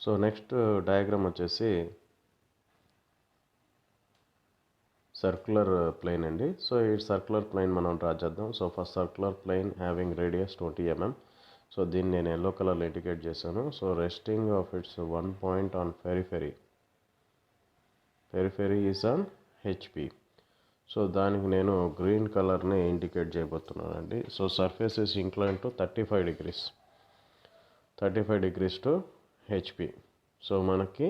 So next diagram వచ్చేసి circular plane అండి. So ఈ సర్క్యులర్ ప్లేన్ మనం డ్రా చేద్దాం. So first circular plane having radius 20 mm. So దీన్ని నేను ఎల్లో కలర్లో ఇండికేట్ చేశాను. So resting of its 1 point on periphery is on HP. So దానికి నేను గ్రీన్ కలర్ని ఇండికేట్ చేయబోతున్నానండి. So surface is incline to 35 degrees to HP. So మనకి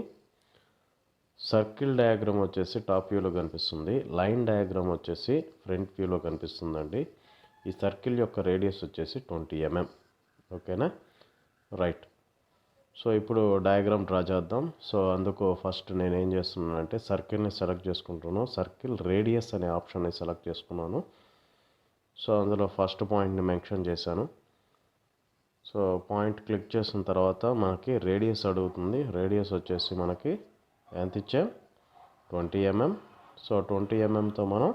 circle diagram వచ్చేసి టాప్ వ్యూలో కనిపిస్తుంది, లైన్ డయాగ్రామ్ వచ్చేసి ఫ్రంట్ వ్యూలో కనిపిస్తుందండి. ఈ సర్కిల్ యొక్క రేడియస్ వచ్చేసి 20 mm. ఓకేనా, రైట్. సో ఇప్పుడు డయాగ్రామ్ డ్రా చేద్దాం. సో అందుకు ఫస్ట్ నేను ఏం చేస్తున్నానంటే సర్కిల్ని సెలెక్ట్ చేసుకుంటున్నాను. సర్కిల్ రేడియస్ అనే ఆప్షన్ని సెలెక్ట్ చేసుకున్నాను. సో అందులో ఫస్ట్ పాయింట్ని మెన్షన్ చేశాను. సో పాయింట్ క్లిక్ చేసిన తర్వాత మనకి రేడియస్ అడుగుతుంది. రేడియస్ వచ్చేసి మనకి ఎంత ఇచ్చాం, 20 mm. సో 20 mmతో మనం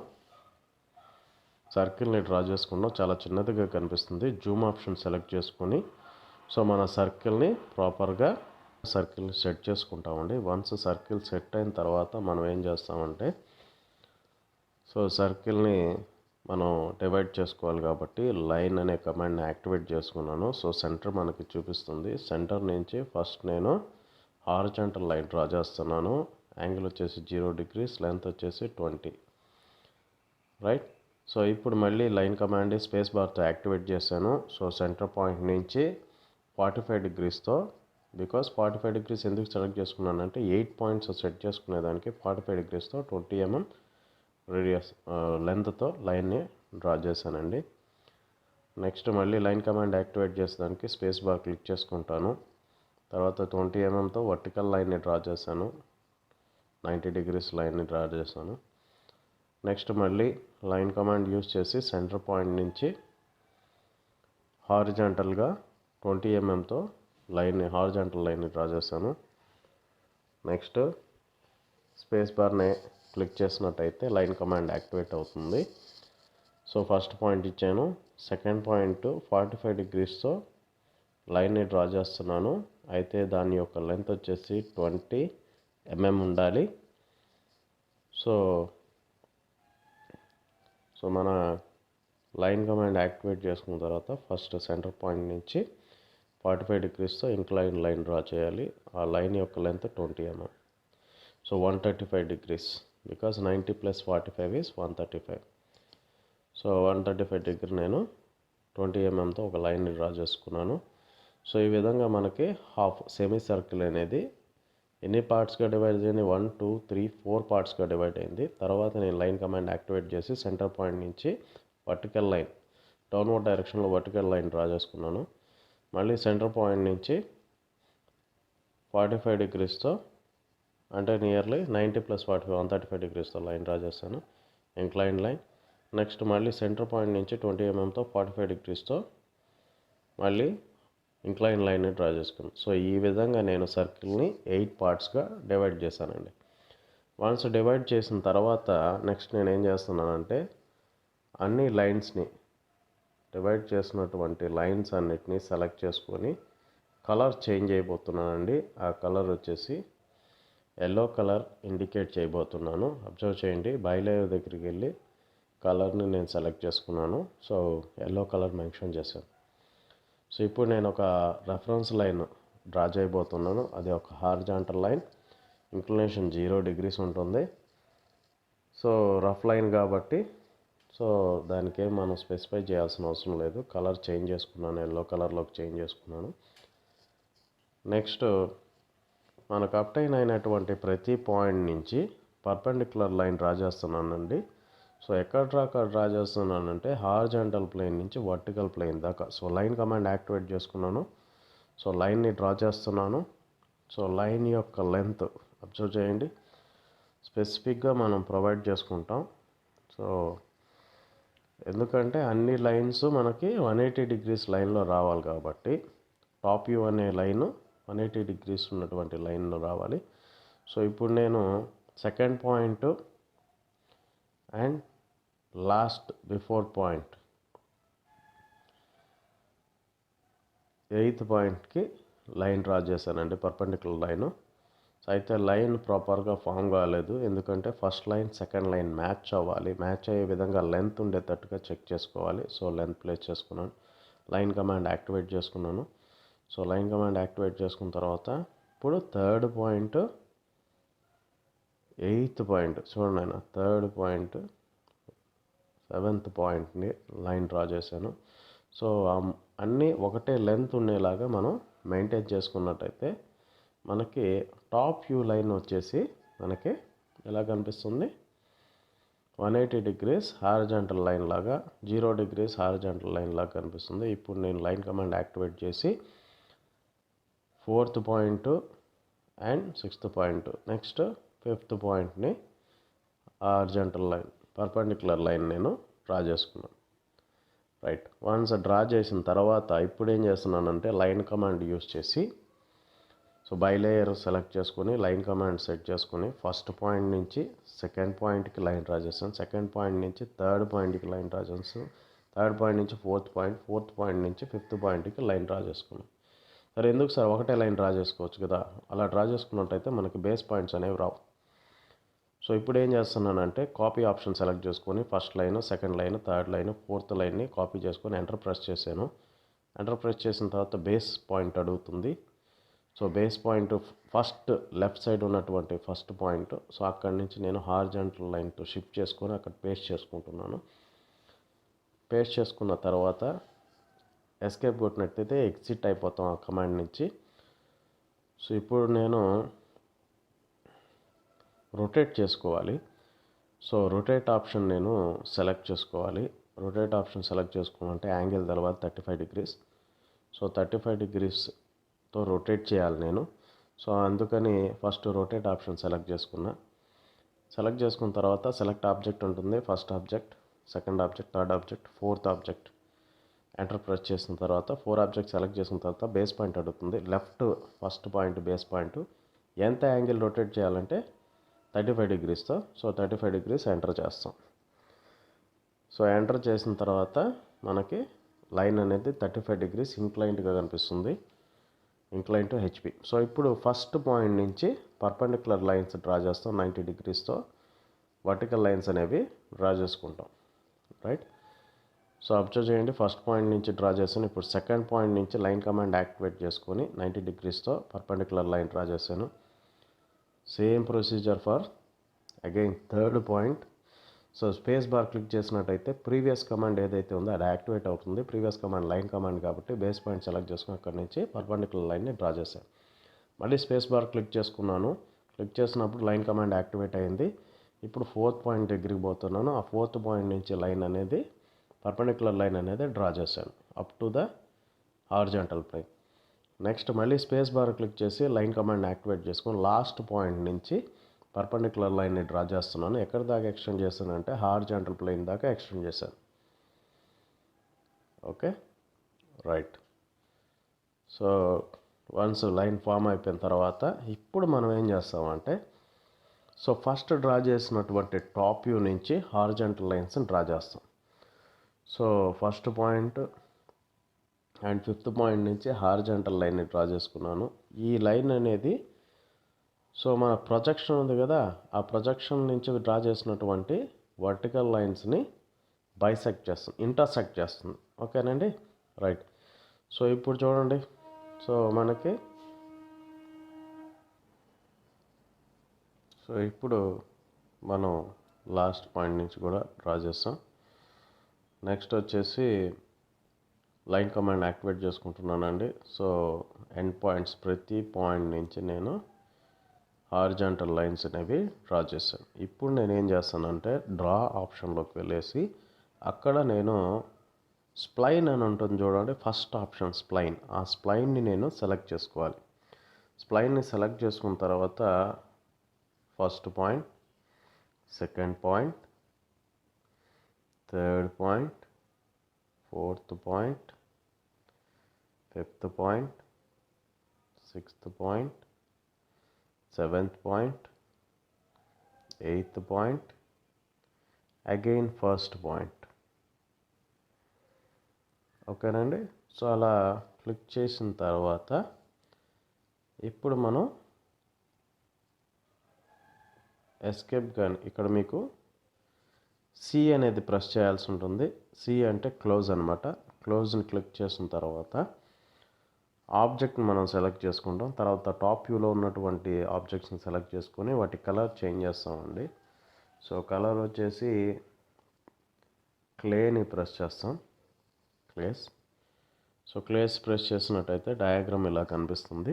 సర్కిల్ని డ్రా చేసుకున్నాం. చాలా చిన్నదిగా కనిపిస్తుంది. జూమ్ ఆప్షన్ సెలెక్ట్ చేసుకొని సో మన సర్కిల్ని ప్రాపర్గా సర్కిల్ సెట్ చేసుకుంటామండి. వన్స్ సర్కిల్ సెట్ అయిన తర్వాత మనం ఏం చేస్తామంటే సో సర్కిల్ని మనం డివైడ్ చేసుకోవాలి కాబట్టి లైన్ అనే కమాండ్ని యాక్టివేట్ చేసుకున్నాను. సో సెంటర్ మనకి చూపిస్తుంది. సెంటర్ నుంచి ఫస్ట్ నేను హారిజాంటల్ లైన్ డ్రా చేస్తున్నాను. యాంగిల్ వచ్చేసి 0 degrees, లెంత్ వచ్చేసి 20, రైట్. సో ఇప్పుడు మళ్ళీ లైన్ కమాండ్ స్పేస్ బార్తో యాక్టివేట్ చేశాను. సో సెంటర్ పాయింట్ నుంచి 45 degreesతో, బికాస్ 45 degrees ఎందుకు సెలెక్ట్ చేసుకున్నానంటే 8 points సెట్ చేసుకునేదానికి 45 degreesతో 20 mm రేడియస్ లెంత్తో లైన్ని డ్రా చేశానండి. నెక్స్ట్ మళ్ళీ లైన్ కమాండ్ యాక్టివేట్ చేసేదానికి స్పేస్ బార్ క్లిక్ చేసుకుంటాను. తర్వాత 20 mmతో వర్టికల్ లైన్ని డ్రా చేశాను. 90 degrees లైన్ని డ్రా చేశాను. నెక్స్ట్ మళ్ళీ లైన్ కమాండ్ యూజ్ చేసి సెంటర్ పాయింట్ నుంచి హారిజాంటల్గా 20 mmతో హారిజాంటల్ లైన్ని డ్రా చేశాను. నెక్స్ట్ స్పేస్ బార్ని క్లిక్ చేసినట్టయితే లైన్ కమాండ్ యాక్టివేట్ అవుతుంది. సో ఫస్ట్ పాయింట్ ఇచ్చాను. సెకండ్ పాయింట్ 45 degreesతో లైన్ని డ్రా చేస్తున్నాను. అయితే దాని యొక్క లెంత్ వచ్చేసి 20 mm ఉండాలి. సో మన లైన్ కమాండ్ యాక్టివేట్ చేసుకున్న తర్వాత ఫస్ట్ సెంటర్ పాయింట్ నుంచి 45 degreesతో ఇంక్లైన్ లైన్ డ్రా చేయాలి. ఆ లైన్ యొక్క length 20 mm. So 135 degrees, because 90 + 45 is 135. So 135 degree నేను 20 mmతో ఒక లైన్ని డ్రా చేసుకున్నాను. సో ఈ విధంగా మనకి హాఫ్ సెమీ సర్కిల్ అనేది ఎన్ని పార్ట్స్గా డివైడ్ అయింది, 1 2 3 4 పార్ట్స్గా డివైడ్ అయింది. తర్వాత నేను లైన్ కమాండ్ యాక్టివేట్ చేసి సెంటర్ పాయింట్ నుంచి వర్టికల్ లైన్ డౌన్వర్డ్ డైరెక్షన్లో వర్టికల్ లైన్ డ్రా చేసుకున్నాను. మళ్ళీ సెంటర్ పాయింట్ నుంచి 45 degreesతో అంటే నియర్లీ 90 + 45 135 degreesతో లైన్ డ్రా చేశాను, ఇంక్లైన్ లైన్. నెక్స్ట్ మళ్ళీ సెంటర్ పాయింట్ నుంచి 20 mmతో 45 degreesతో మళ్ళీ ఇంక్లైన్ లైన్ని డ్రా చేసుకున్నాను. సో ఈ విధంగా నేను సర్కిల్ని 8 పార్ట్స్గా డివైడ్ చేశానండి. వన్స్ డివైడ్ చేసిన తర్వాత నెక్స్ట్ నేను ఏం చేస్తున్నానంటే అన్ని లైన్స్ని డివైడ్ చేసినటువంటి లైన్స్ అన్నిటినీ సెలెక్ట్ చేసుకొని కలర్ చేంజ్ అయిపోతున్నానండి. ఆ కలర్ వచ్చేసి ఎల్లో కలర్ ఇండికేట్ చేయబోతున్నాను. అబ్జర్వ్ చేయండి, బై లేయర్ దగ్గరికి వెళ్ళి కలర్ని నేను సెలెక్ట్ చేసుకున్నాను. సో ఎల్లో కలర్ మెన్షన్ చేశాను. సో ఇప్పుడు నేను ఒక రెఫరెన్స్ లైన్ డ్రా చేయబోతున్నాను. అది ఒక హారిజాంటల్ లైన్, ఇంక్లినేషన్ 0 degrees ఉంటుంది. సో రఫ్ లైన్ కాబట్టి సో దానికేం మనం స్పెసిఫై చేయాల్సిన అవసరం లేదు. కలర్ చేంజ్ చేసుకున్నాను, ఎల్లో కలర్లోకి చేంజ్ చేసుకున్నాను. నెక్స్ట్ మనకు అప్టైన్ అయినటువంటి ప్రతి పాయింట్ నుంచి పర్పెండిక్యులర్ లైన్ డ్రా చేస్తున్నానండి. సో ఎక్కడ డ్రా చేస్తున్నానంటే హారిజాంటల్ ప్లేన్ నుంచి వర్టికల్ ప్లేన్ దాకా. సో లైన్ కమాండ్ యాక్టివేట్ చేసుకున్నాను. సో లైన్ని డ్రా చేస్తున్నాను. సో లైన్ యొక్క లెంత్ అబ్జర్వ్ చేయండి, స్పెసిఫిక్గా మనం ప్రొవైడ్ చేసుకుంటాం. సో ఎందుకంటే అన్ని లైన్స్ మనకి 180 degrees లైన్లో రావాలి కాబట్టి టాప్ వ్యూ అనే లైన్ 180 degrees ఉన్నటువంటి లైన్లో రావాలి. సో ఇప్పుడు నేను second point and last before point 8th పాయింట్కి లైన్ డ్రా చేశానండి, పర్పెండిక్యులర్ లైను. సో అయితే లైన్ ప్రాపర్గా ఫామ్ కాలేదు, ఎందుకంటే first line second line match అవ్వాలి. మ్యాచ్ అయ్యే విధంగా లెంత్ ఉండేటట్టుగా చెక్ చేసుకోవాలి. సో లెంత్ ప్లేస్ చేసుకున్నాను, లైన్ కమాండ్ యాక్టివేట్ చేసుకున్నాను. సో లైన్ కమాండ్ యాక్టివేట్ చేసుకున్న తర్వాత ఇప్పుడు థర్డ్ పాయింట్, ఎయిత్ పాయింట్ చూడండి, ఆయన థర్డ్ పాయింట్, సెవెంత్ పాయింట్ని లైన్ డ్రా చేశాను. సో అన్నీ ఒకటే లెంత్ ఉండేలాగా మనం మెయింటైన్ చేసుకున్నట్టయితే మనకి టాప్ వ్యూ లైన్ వచ్చేసి మనకి ఎలా కనిపిస్తుంది, 180 degrees హారిజాంటల్ లైన్ లాగా, 0 degrees హారిజాంటల్ లైన్ లాగా కనిపిస్తుంది. ఇప్పుడు నేను లైన్ కమాండ్ యాక్టివేట్ చేసి fourth point and sixth point, next fifth పాయింట్ని హారిజాంటల్ లైన్, పర్పెండిక్యులర్ లైన్ నేను డ్రా చేసుకున్నాను. రైట్, వన్స్ డ్రా చేసిన తర్వాత ఇప్పుడు ఏం చేస్తున్నానంటే లైన్ కమాండ్ యూస్ చేసి, సో బై లేయర్ సెలెక్ట్ చేసుకొని లైన్ కమాండ్ సెట్ చేసుకొని ఫస్ట్ పాయింట్ నుంచి సెకండ్ పాయింట్కి లైన్ డ్రా చేస్తాను, సెకండ్ పాయింట్ నుంచి థర్డ్ పాయింట్కి లైన్ డ్రా చేస్తాను, థర్డ్ పాయింట్ నుంచి ఫోర్త్ పాయింట్, ఫోర్త్ పాయింట్ నుంచి ఫిఫ్త్ పాయింట్కి లైన్ డ్రా చేసుకున్నాను. సరే ఎందుకు సార్ ఒకటే లైన్ డ్రా చేసుకోవచ్చు కదా, అలా డ్రా చేసుకున్నట్టయితే మనకి బేస్ పాయింట్స్ అనేవి రావు. సో ఇప్పుడు ఏం చేస్తున్నానంటే కాపీ ఆప్షన్ సెలెక్ట్ చేసుకొని first line, second line, third line, fourth లైన్ని కాపీ చేసుకొని ఎంటర్ ప్రెస్ చేశాను. ఎంటర్ ప్రెస్ చేసిన తర్వాత బేస్ పాయింట్ అడుగుతుంది. So base point first left side ఉన్నటువంటి ఫస్ట్ పాయింట్, సో అక్కడి నుంచి నేను హారిజాంటల్ లైన్తో షిఫ్ట్ చేసుకొని అక్కడ పేస్ట్ చేసుకుంటున్నాను. పేస్ట్ చేసుకున్న తర్వాత ఎస్కేప్ కొట్టినట్టయితే ఎగ్జిట్ అయిపోతాం ఆ కమాండ్ నుంచి. సో ఇప్పుడు నేను రొటేట్ చేసుకోవాలి. సో రొటేట్ ఆప్షన్ నేను సెలెక్ట్ చేసుకోవాలి. రొటేట్ ఆప్షన్ సెలెక్ట్ చేసుకోవాలంటే యాంగిల్ తర్వాత 35 degrees. సో 35 degreesతో రొటేట్ చేయాలి నేను. సో అందుకని ఫస్ట్ రొటేట్ ఆప్షన్ సెలెక్ట్ చేసుకున్నా. సెలెక్ట్ చేసుకున్న తర్వాత సెలెక్ట్ ఆబ్జెక్ట్ ఉంటుంది, first object, second object, third object, fourth object. Enter press చేసిన తర్వాత 4 ఆబ్జెక్ట్ సెలెక్ట్ చేసిన తర్వాత బేస్ పాయింట్ అడుగుతుంది. Left first point base point ఎంత యాంగిల్ రొటేట్ చేయాలంటే 35 degreesతో. సో 35 degrees ఎంటర్ చేస్తాం. సో ఎంటర్ చేసిన తర్వాత మనకి లైన్ అనేది 35 degrees ఇంక్లైన్డ్గా కనిపిస్తుంది, ఇంక్లైన్ టు హెచ్పి. సో ఇప్పుడు ఫస్ట్ పాయింట్ నుంచి పర్పెండిక్యులర్ లైన్స్ డ్రా చేస్తాం 90 degreesతో, వర్టికల్ లైన్స్ అనేవి డ్రా చేసుకుంటాం. రైట్, సో అబ్జర్వ్ చేయండి, ఫస్ట్ పాయింట్ నుంచి డ్రా చేశాను. ఇప్పుడు సెకండ్ పాయింట్ నుంచి లైన్ కమాండ్ యాక్టివేట్ చేసుకొని 90 degreesతో పర్పెండిక్యులర్ లైన్ డ్రా చేశాను. Same procedure for again third point. So space bar click చేసినట్టయితే ప్రీవియస్ కమాండ్ ఏదైతే ఉందో అది యాక్టివేట్ అవుతుంది. ప్రీవియస్ కమాండ్ లైన్ కమాండ్ కాబట్టి బేస్ పాయింట్ సెలెక్ట్ చేసుకుని అక్కడి నుంచి పర్పెండిక్యులర్ లైన్ని డ్రా చేశాను. మళ్ళీ స్పేస్ బార్ క్లిక్ చేసుకున్నాను. క్లిక్ చేసినప్పుడు లైన్ కమాండ్ యాక్టివేట్ అయింది. ఇప్పుడు ఫోర్త్ పాయింట్ దగ్గరికి పోతున్నాను. ఆ ఫోర్త్ పాయింట్ నుంచి లైన్ అనేది పర్పెండిక్యులర్ లైన్ అనేది డ్రా చేశాను up to the horizontal plane. Next మళ్ళీ స్పేస్ బార్ క్లిక్ చేసి లైన్ కమాండ్ యాక్టివేట్ చేసుకొని లాస్ట్ పాయింట్ నుంచి పర్పెండిక్యులర్ లైన్ని డ్రా చేస్తున్నాను. ఎక్కడి దాకా ఎక్స్టెండ్ చేస్తానంటే హారిజాంటల్ ప్లేన్ దాకా ఎక్స్టెండ్ చేశాను. Okay, right. So once line form అయిపోయిన తర్వాత ఇప్పుడు మనం ఏం చేస్తామంటే, సో ఫస్ట్ డ్రా చేసినటువంటి టాప్ వ్యూ నుంచి హారిజాంటల్ లైన్స్ని డ్రా చేస్తాం. So first point and fifth point నుంచి హారిజాంటల్ లైన్ని డ్రా చేసుకున్నాను. ఈ లైన్ అనేది సో మన ప్రొజెక్షన్ ఉంది కదా, ఆ ప్రొజెక్షన్ నుంచి డ్రా చేసినటువంటి వర్టికల్ లైన్స్ని బైసెక్ట్ చేస్తుంది, ఇంటర్సెక్ట్ చేస్తుంది. ఓకేనండి, రైట్. సో ఇప్పుడు చూడండి, సో మనకి ఇప్పుడు మనం లాస్ట్ పాయింట్ నుంచి కూడా డ్రా చేస్తాం. నెక్స్ట్ వచ్చేసి లైన్ కమాండ్ యాక్టివేట్ చేసుకుంటున్నానండి. సో ఎండ్ పాయింట్స్ ప్రతి పాయింట్ నుంచి నేను హారిజాంటల్ లైన్స్ అనేవి డ్రా చేశాను. ఇప్పుడు నేను ఏం చేస్తానంటే డ్రా ఆప్షన్లోకి వెళ్ళేసి అక్కడ నేను స్ప్లైన్ అని ఉంటుంది చూడండి, ఫస్ట్ ఆప్షన్ స్ప్లైన్. ఆ స్ప్లైన్ని నేను సెలెక్ట్ చేసుకోవాలి. స్ప్లైన్ని సెలెక్ట్ చేసుకున్న తర్వాత first point, second point, third point, fourth point, fifth point, sixth point, seventh point, eighth point, again first point. ఓకేనండి, సో అలా క్లిక్ చేసిన తర్వాత ఇప్పుడు మనం ఎస్కేప్ గన్ ఇక్కడ మీకు సి అనేది ప్రెస్ చేయాల్సి ఉంటుంది. సి అంటే క్లోజ్ అనమాట. క్లోజ్ని క్లిక్ చేసిన తర్వాత ఆబ్జెక్ట్ని మనం సెలెక్ట్ చేసుకుంటాం. తర్వాత టాప్ వ్యూలో ఉన్నటువంటి ఆబ్జెక్ట్స్ని సెలెక్ట్ చేసుకొని వాటి కలర్ చేంజ్ చేస్తామండి. సో కలర్ వచ్చేసి క్లేని ప్రెస్ చేస్తాం. క్లేస్ ప్రెస్ చేసినట్టయితే డయాగ్రామ్ ఇలా కనిపిస్తుంది.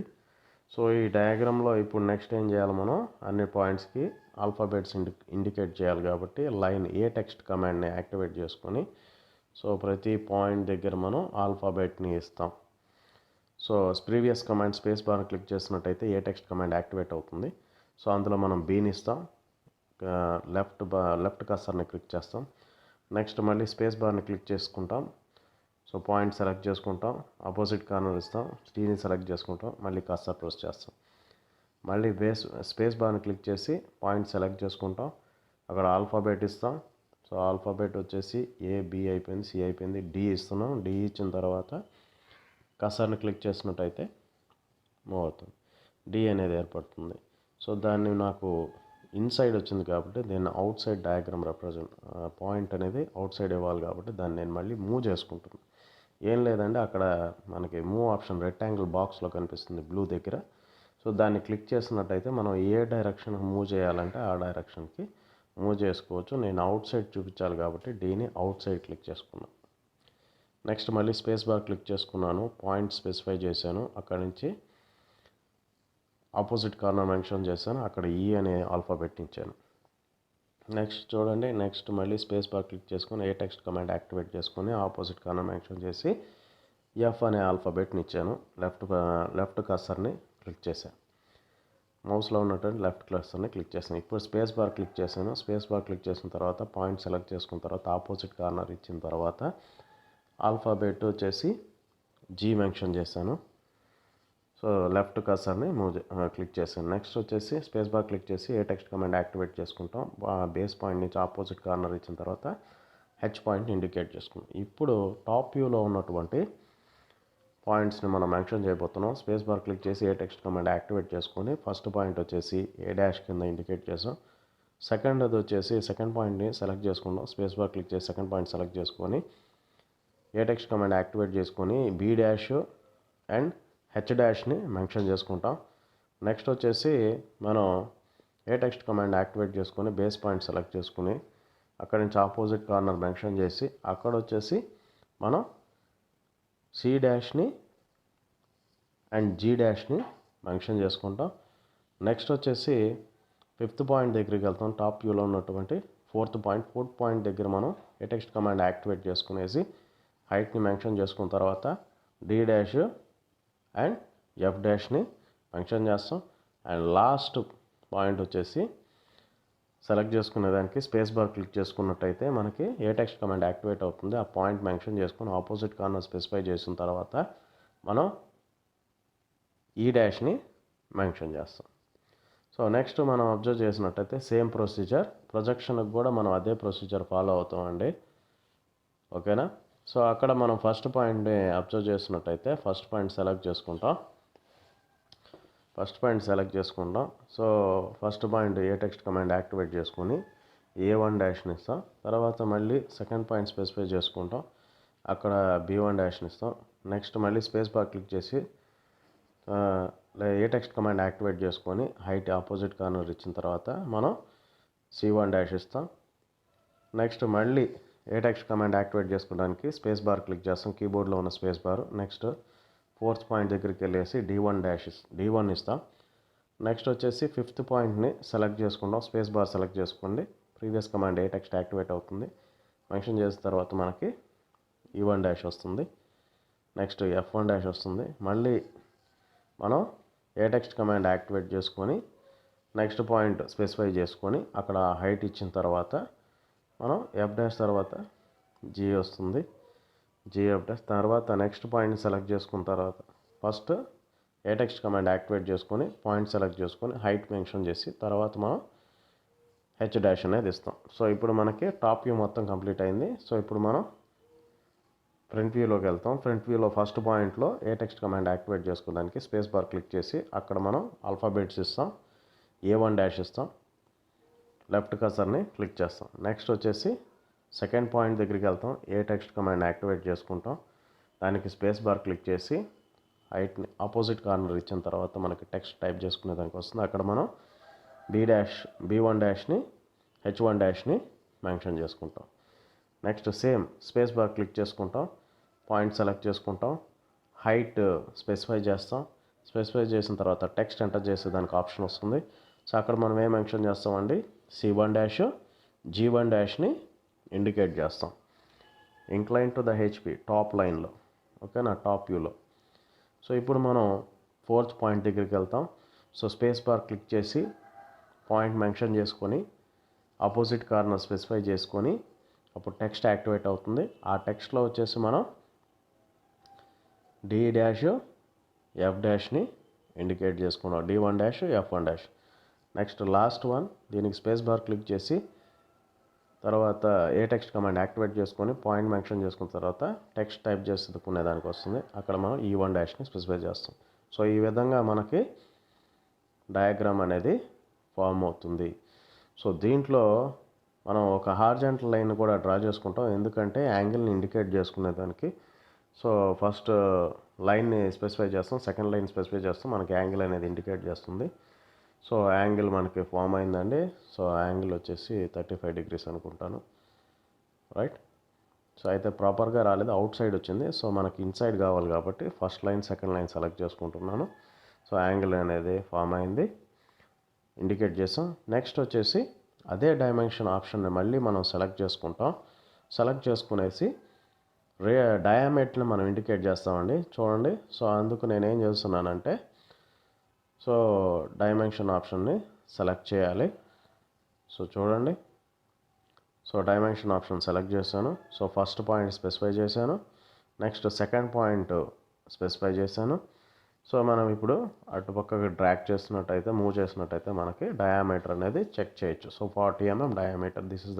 సో ఈ డయాగ్రామ్లో ఇప్పుడు నెక్స్ట్ ఏం చేయాలి, మనం అన్ని పాయింట్స్కి ఆల్ఫాబెట్స్ ఇండికేట్ చేయాలి కాబట్టి లైన్ ఏ టెక్స్ట్ కమాండ్ని యాక్టివేట్ చేసుకొని సో ప్రతి పాయింట్ దగ్గర మనం ఆల్ఫాబెట్ని ఇస్తాం. So previous command space bar click చేసినట్టయితే ఏ టెక్స్ట్ కమాండ్ యాక్టివేట్ అవుతుంది. సో అందులో మనం బీని ఇస్తాం. లెఫ్ట్ కర్సర్ని క్లిక్ చేస్తాం. నెక్స్ట్ మళ్ళీ స్పేస్ బార్ని క్లిక్ చేసుకుంటాం. సో పాయింట్ సెలెక్ట్ చేసుకుంటాం. ఆపోజిట్ కార్నర్ ఇస్తాం. టీని సెలెక్ట్ చేసుకుంటాం. మళ్ళీ కర్సర్ ప్రెస్ చేస్తాం. మళ్ళీ స్పేస్ బార్ని క్లిక్ చేసి పాయింట్ సెలెక్ట్ చేసుకుంటాం. అక్కడ ఆల్ఫాబెట్ ఇస్తాం. సో ఆల్ఫాబెట్ వచ్చేసి ఏ, బి అయిపోయింది, సి అయిపోయింది, డి ఇస్తున్నాం. డి ఇచ్చిన తర్వాత కర్సర్ని క్లిక్ చేసినట్టయితే మూవ్ అవుతుంది. డి అనేది ఏర్పడుతుంది. సో దాన్ని నాకు ఇన్సైడ్ వచ్చింది కాబట్టి దీన్ని out side diagram represent point అనేది అవుట్ సైడ్ ఇవ్వాలి కాబట్టి దాన్ని నేను మళ్ళీ మూవ్ చేసుకుంటున్నాను. ఏం లేదండి, అక్కడ మనకి మూవ్ ఆప్షన్ రెక్టాంగిల్ బాక్స్లో కనిపిస్తుంది బ్లూ దగ్గర. సో దాన్ని క్లిక్ చేసినట్టయితే మనం ఏ డైరెక్షన్కి మూవ్ చేయాలంటే ఆ డైరెక్షన్కి మూవ్ చేసుకోవచ్చు. నేను అవుట్ సైడ్ చూపించాలి కాబట్టి డీని అవుట్ సైడ్ క్లిక్ చేసుకున్నాను. నెక్స్ట్ మళ్ళీ స్పేస్ బార్ క్లిక్ చేసుకున్నాను. పాయింట్ స్పెసిఫై చేశాను. అక్కడ నుంచి ఆపోజిట్ కార్నర్ మెన్షన్ చేశాను. అక్కడ ఈ అనే ఆల్ఫాబెట్ ఇచ్చాను. నెక్స్ట్ చూడండి, నెక్స్ట్ మళ్ళీ స్పేస్ బార్ క్లిక్ చేసుకొని ఏ టెక్స్ట్ కమాండ్ యాక్టివేట్ చేసుకొని ఆపోజిట్ కార్నర్ మెన్షన్ చేసి ఎఫ్ అనే ఆల్ఫాబెట్ని ఇచ్చాను. లెఫ్ట్ కర్సర్ని క్లిక్ చేశాను. మౌస్లో ఉన్నటువంటి లెఫ్ట్ కర్సర్ని క్లిక్ చేశాను. ఇప్పుడు స్పేస్ బార్ క్లిక్ చేశాను. స్పేస్ బార్ క్లిక్ చేసిన తర్వాత పాయింట్ సెలెక్ట్ చేసుకున్న తర్వాత ఆపోజిట్ కార్నర్ ఇచ్చిన తర్వాత ఆల్ఫాబెట్ వచ్చేసి జీ మెన్షన్ చేశాను. సో లెఫ్ట్ కర్సర్ని క్లిక్ చేశాను. నెక్స్ట్ వచ్చేసి స్పేస్ బార్ క్లిక్ చేసి ఏ టెక్స్ట్ కమాండ్ యాక్టివేట్ చేసుకుంటాం. బేస్ పాయింట్ నుంచి ఆపోజిట్ కార్నర్ ఇచ్చిన తర్వాత హెచ్ పాయింట్ని ఇండికేట్ చేసుకుంటాం. ఇప్పుడు టాప్ వ్యూలో ఉన్నటువంటి పాయింట్స్ని మనం మెన్షన్ చేయబోతున్నాం. స్పేస్ బార్ క్లిక్ చేసి ఏ టెక్స్ట్ కమాండ్ యాక్టివేట్ చేసుకొని ఫస్ట్ పాయింట్ వచ్చేసి ఏ డాష్ కింద ఇండికేట్ చేసాం. సెకండ్ అది వచ్చేసి సెకండ్ పాయింట్ని సెలెక్ట్ చేసుకుంటాం. స్పేస్ బార్ క్లిక్ చేసి సెకండ్ పాయింట్ సెలెక్ట్ చేసుకొని ఏ టెక్స్ట్ కమాండ్ యాక్టివేట్ చేసుకొని బి డాష్ అండ్ హెచ్ డాష్ని మెన్షన్ చేసుకుంటాం. నెక్స్ట్ వచ్చేసి మనం ఏ టెక్స్ట్ కమాండ్ యాక్టివేట్ చేసుకొని బేస్ పాయింట్ సెలెక్ట్ చేసుకుని అక్కడి నుంచి ఆపోజిట్ కార్నర్ మెన్షన్ చేసి అక్కడ వచ్చేసి మనం సి డాష్ని అండ్ జీ డాష్ని మెన్షన్ చేసుకుంటాం. నెక్స్ట్ వచ్చేసి ఫిఫ్త్ పాయింట్ దగ్గరికి వెళ్తాం. టాప్ వ్యూలో ఉన్నటువంటి ఫోర్త్ పాయింట్ దగ్గర మనం ఏ టెక్స్ట్ కమాండ్ యాక్టివేట్ చేసుకునేసి హైట్ని మెన్షన్ చేసుకున్న తర్వాత డి డాష్ అండ్ ఎఫ్ డాష్ని మెన్షన్ చేస్తాం. అండ్ లాస్ట్ పాయింట్ వచ్చేసి సెలెక్ట్ చేసుకునే దానికి స్పేస్ బార్ క్లిక్ చేసుకున్నట్టయితే మనకి ఏ టెక్స్ట్ కమాండ్ యాక్టివేట్ అవుతుంది. ఆ పాయింట్ మెన్షన్ చేసుకుని ఆపోజిట్ కార్నర్ స్పెసిఫై చేసిన తర్వాత మనం ఈ డాష్ని మెన్షన్ చేస్తాం. సో నెక్స్ట్ మనం అబ్జర్వ్ చేసినట్టయితే సేమ్ ప్రొసీజర్ ప్రొజెక్షన్కి కూడా మనం అదే ప్రొసీజర్ ఫాలో అవుతామండి. ఓకేనా. సో అక్కడ మనం ఫస్ట్ పాయింట్ని అబ్జర్వ్ చేసినట్టయితే ఫస్ట్ పాయింట్ సెలెక్ట్ చేసుకుంటాం. సో ఫస్ట్ పాయింట్ ఏ టెక్స్ట్ కమాండ్ యాక్టివేట్ చేసుకొని ఏ1 డాష్ని ఇస్తాం. తర్వాత మళ్ళీ సెకండ్ పాయింట్ స్పెసిఫై చేసుకుంటాం. అక్కడ బి1 డాష్ని ఇస్తాం. నెక్స్ట్ మళ్ళీ స్పేస్ బార్ క్లిక్ చేసి ఏ టెక్స్ట్ కమాండ్ యాక్టివేట్ చేసుకొని హైట్ ఆపోజిట్ కార్నర్ ఇచ్చిన తర్వాత మనం సి1 డాష్ ఇస్తాం. నెక్స్ట్ మళ్ళీ ఏ టెక్స్ట్ కమాండ్ యాక్టివేట్ చేసుకోవడానికి స్పేస్ బార్ క్లిక్ చేస్తాం. కీబోర్డ్లో ఉన్న space bar. Next fourth point దగ్గరికి వెళ్ళేసి డి1 ఇస్తాం. నెక్స్ట్ వచ్చేసి ఫిఫ్త్ పాయింట్ని సెలెక్ట్ చేసుకుంటాం. స్పేస్ బార్ సెలెక్ట్ చేసుకోండి. ప్రీవియస్ కమాండ్ ఏ టెక్స్ట్ యాక్టివేట్ అవుతుంది మెన్షన్ చేసిన తర్వాత మనకి ఈ1 డాష్ వస్తుంది. నెక్స్ట్ ఎఫ్1 డాష్ వస్తుంది. మళ్ళీ మనం ఏ టెక్స్ట్ కమాండ్ యాక్టివేట్ చేసుకొని నెక్స్ట్ పాయింట్ స్పెసిఫై చేసుకొని అక్కడ హైట్ ఇచ్చిన తర్వాత మనం ఎఫ్ డాష్ తర్వాత జీ వస్తుంది. జీఎఫ్ డాష్ తర్వాత నెక్స్ట్ పాయింట్ని సెలెక్ట్ చేసుకున్న తర్వాత ఫస్ట్ ఏ టెక్స్ట్ కమాండ్ యాక్టివేట్ చేసుకొని పాయింట్ సెలెక్ట్ చేసుకొని హైట్ మెన్షన్ చేసి తర్వాత మనం హెచ్ డాష్ అనేది ఇస్తాం. సో ఇప్పుడు మనకి టాప్ వ్యూ మొత్తం కంప్లీట్ అయింది. సో ఇప్పుడు మనం ఫ్రంట్ వ్యూలోకి వెళ్తాం. ఫ్రంట్ వ్యూలో ఫస్ట్ పాయింట్లో ఏ టెక్స్ట్ కమాండ్ యాక్టివేట్ చేసుకోవడానికి స్పేస్ బార్ క్లిక్ చేసి అక్కడ మనం ఆల్ఫాబెట్స్ ఇస్తాం, A1 డాష్ ఇస్తాం, లెఫ్ట్ కర్సర్ని క్లిక్ చేస్తాం. నెక్స్ట్ వచ్చేసి సెకండ్ పాయింట్ దగ్గరికి వెళ్తాం, ఏ టెక్స్ట్ కమాండ్ యాక్టివేట్ చేసుకుంటాం, దానికి స్పేస్ బార్ క్లిక్ చేసి హైట్ని ఆపోజిట్ కార్నర్ ఇచ్చిన తర్వాత మనకి టెక్స్ట్ టైప్ చేసుకునే దానికి వస్తుంది. అక్కడ మనం B1 డాష్ని H1 డాష్ని మెన్షన్ చేసుకుంటాం. Next same space bar click చేసుకుంటాం, పాయింట్ సెలెక్ట్ చేసుకుంటాం, హైట్ స్పెసిఫై చేస్తాం. స్పెసిఫై చేసిన తర్వాత టెక్స్ట్ ఎంటర్ చేసే దానికి ఆప్షన్ వస్తుంది. సో అక్కడ మనం ఏం మెన్షన్ చేస్తామండి, C1 డాష్ G1 డాష్ని ఇండికేట్ చేస్తాం. Incline to the HP top లైన్లో, ఓకేనా, టాప్ వ్యూలో. సో ఇప్పుడు మనం ఫోర్త్ పాయింట్ దగ్గరికి వెళ్తాం. సో స్పేస్ బార్ క్లిక్ చేసి పాయింట్ మెన్షన్ చేసుకొని ఆపోజిట్ కార్నర్ స్పెసిఫై చేసుకొని అప్పుడు టెక్స్ట్ యాక్టివేట్ అవుతుంది. ఆ టెక్స్ట్లో వచ్చేసి మనం D డాష్ F డాష్ని ఇండికేట్ చేసుకున్నాం, D1 dash F1 dash. Next last one, దీనికి స్పేస్ బార్ క్లిక్ చేసి తర్వాత ఏ టెక్స్ట్ కమాండ్ యాక్టివేట్ చేసుకొని పాయింట్ మెన్షన్ చేసుకున్న తర్వాత టెక్స్ట్ టైప్ చేసుకునే దానికి వస్తుంది. అక్కడ మనం E1 డాష్ని స్పెసిఫై చేస్తాం. సో ఈ విధంగా మనకి డయాగ్రామ్ అనేది ఫామ్ అవుతుంది. సో దీంట్లో మనం ఒక హార్జెంటల్ లైన్ కూడా డ్రా చేసుకుంటాం, ఎందుకంటే యాంగిల్ని ఇండికేట్ చేసుకునే దానికి. సో ఫస్ట్ లైన్ని స్పెసిఫై చేస్తాం, సెకండ్ లైన్ స్పెసిఫై చేస్తాం, మనకి యాంగిల్ అనేది ఇండికేట్ చేస్తుంది. సో యాంగిల్ మనకి ఫామ్ అయిందండి. సో యాంగిల్ వచ్చేసి 35 degrees అనుకుంటాను, రైట్. సో అయితే ప్రాపర్గా రాలేదు, అవుట్ సైడ్ వచ్చింది. సో మనకి ఇన్సైడ్ కావాలి కాబట్టి first line second line select చేసుకుంటున్నాను. సో యాంగిల్ అనేది ఫామ్ అయింది, ఇండికేట్ చేసాం. నెక్స్ట్ వచ్చేసి అదే డైమెన్షన్ ఆప్షన్ని మళ్ళీ మనం సెలెక్ట్ చేసుకుంటాం. సెలెక్ట్ చేసుకునేసి డయామీటర్ని మనం ఇండికేట్ చేస్తామండి, చూడండి. సో అందుకు నేనేం చేస్తున్నానంటే, సో డైమెన్షన్ ఆప్షన్ని సెలెక్ట్ చేయాలి. సో చూడండి, సో డైమెన్షన్ ఆప్షన్ సెలెక్ట్ చేశాను. సో ఫస్ట్ పాయింట్ స్పెసిఫై చేశాను, నెక్స్ట్ సెకండ్ పాయింట్ స్పెసిఫై చేశాను. సో మనం ఇప్పుడు అటుపక్కకి డ్రాగ్ చేసినట్టయితే, మూవ్ చేసినట్టయితే మనకి డయామీటర్ అనేది చెక్ చేయొచ్చు. So 40 mm diameter, this is the